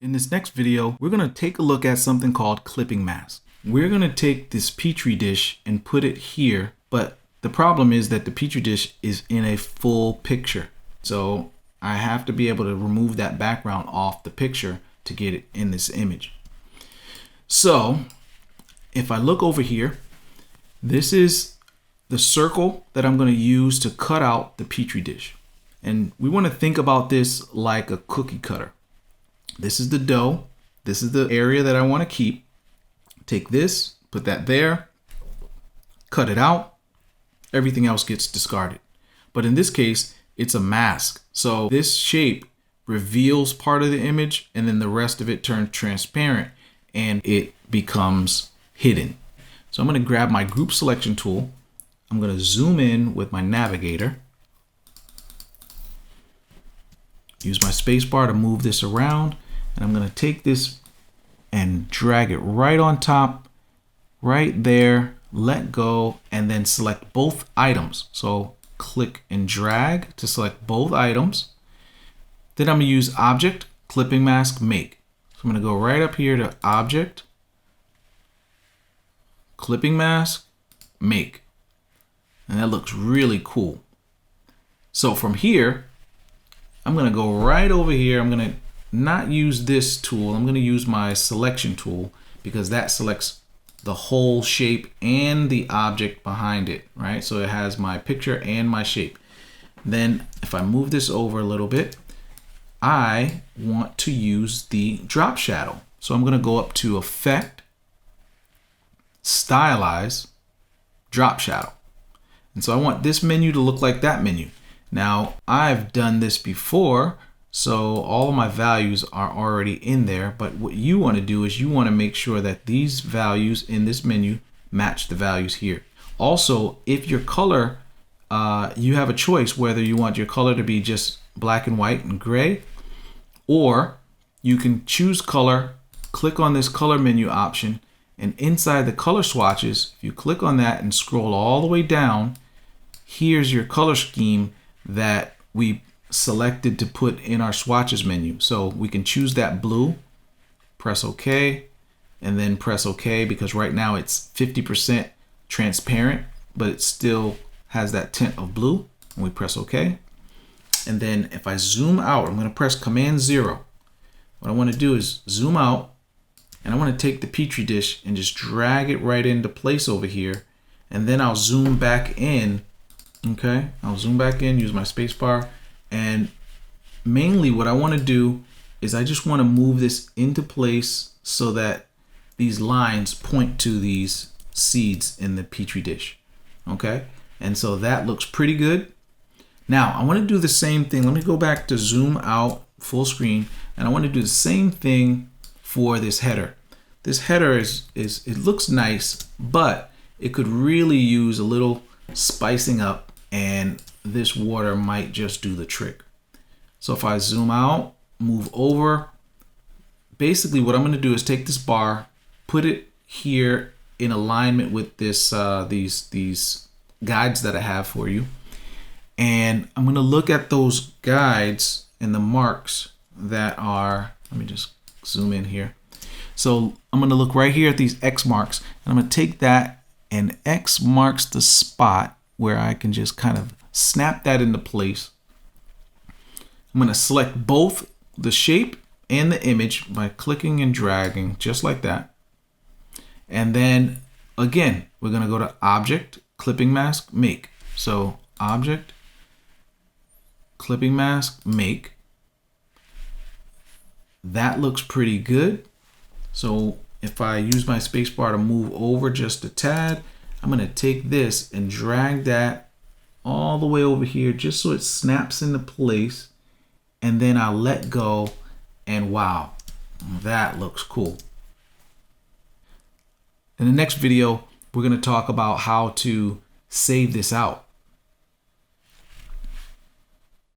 In this next video, we're going to take a look at something called clipping mask. We're going to take this Petri dish and put it here, but the problem is that the Petri dish is in a full picture. So I have to be able to remove that background off the picture to get it in this image. So if I look over here, this is the circle that I'm going to use to cut out the Petri dish. And we want to think about this like a cookie cutter. This is the dough. This is the area that I want to keep. Take this, put that there, cut it out. Everything else gets discarded. But in this case, it's a mask. So this shape reveals part of the image and then the rest of it turns transparent and it becomes hidden. So I'm going to grab my group selection tool. I'm going to zoom in with my navigator. Use my space bar to move this around. And I'm going to take this and drag it right on top, right there, let go, and then select both items. So click and drag to select both items. Then I'm going to use Object, Clipping Mask, Make. So I'm going to go right up here to Object, Clipping Mask, Make. And that looks really cool. So from here, I'm going to go right over here. I'm going to not use this tool. I'm going to use my selection tool because that selects the whole shape and the object behind it, right? So it has my picture and my shape. Then if I move this over a little bit, I want to use the drop shadow. So I'm going to go up to Effect, Stylize, Drop Shadow. And so I want this menu to look like that menu. Now I've done this before, so all of my values are already in there, but what you want to do is you want to make sure that these values in this menu match the values here. Also, if your color, you have a choice whether you want your color to be just black and white and gray, or you can choose color, click on this color menu option, and inside the color swatches, if you click on that and scroll all the way down, here's your color scheme that we selected to put in our swatches menu. So we can choose that blue, press OK, and then press OK because right now it's 50% transparent, but it still has that tint of blue. And we press OK. And then if I zoom out, I'm going to press Command 0. What I want to do is zoom out, and I want to take the Petri dish and just drag it right into place over here. And then I'll zoom back in. Okay, I'll zoom back in, use my space bar. And mainly what I want to do is I just want to move this into place so that these lines point to these seeds in the Petri dish. Okay, and so that looks pretty good. Now I want to do the same thing. Let me go back to zoom out full screen, and I want to do the same thing for this header. This header it looks nice, but it could really use a little spicing up, and this water might just do the trick. So if I zoom out, move over, basically what I'm going to do is take this bar, put it here in alignment with this these guides that I have for you, and I'm going to look at those guides and the marks that are, let me just zoom in here. So I'm going to look right here at these X marks, and I'm going to take that, and X marks the spot where I can just kind of snap that into place. I'm going to select both the shape and the image by clicking and dragging just like that. And then again, we're going to go to Object, Clipping Mask, Make. So Object, Clipping Mask, Make. That looks pretty good. So if I use my spacebar to move over just a tad, I'm going to take this and drag that all the way over here just so it snaps into place, and then I'll let go, and wow, that looks cool. In the next video, we're going to talk about how to save this out.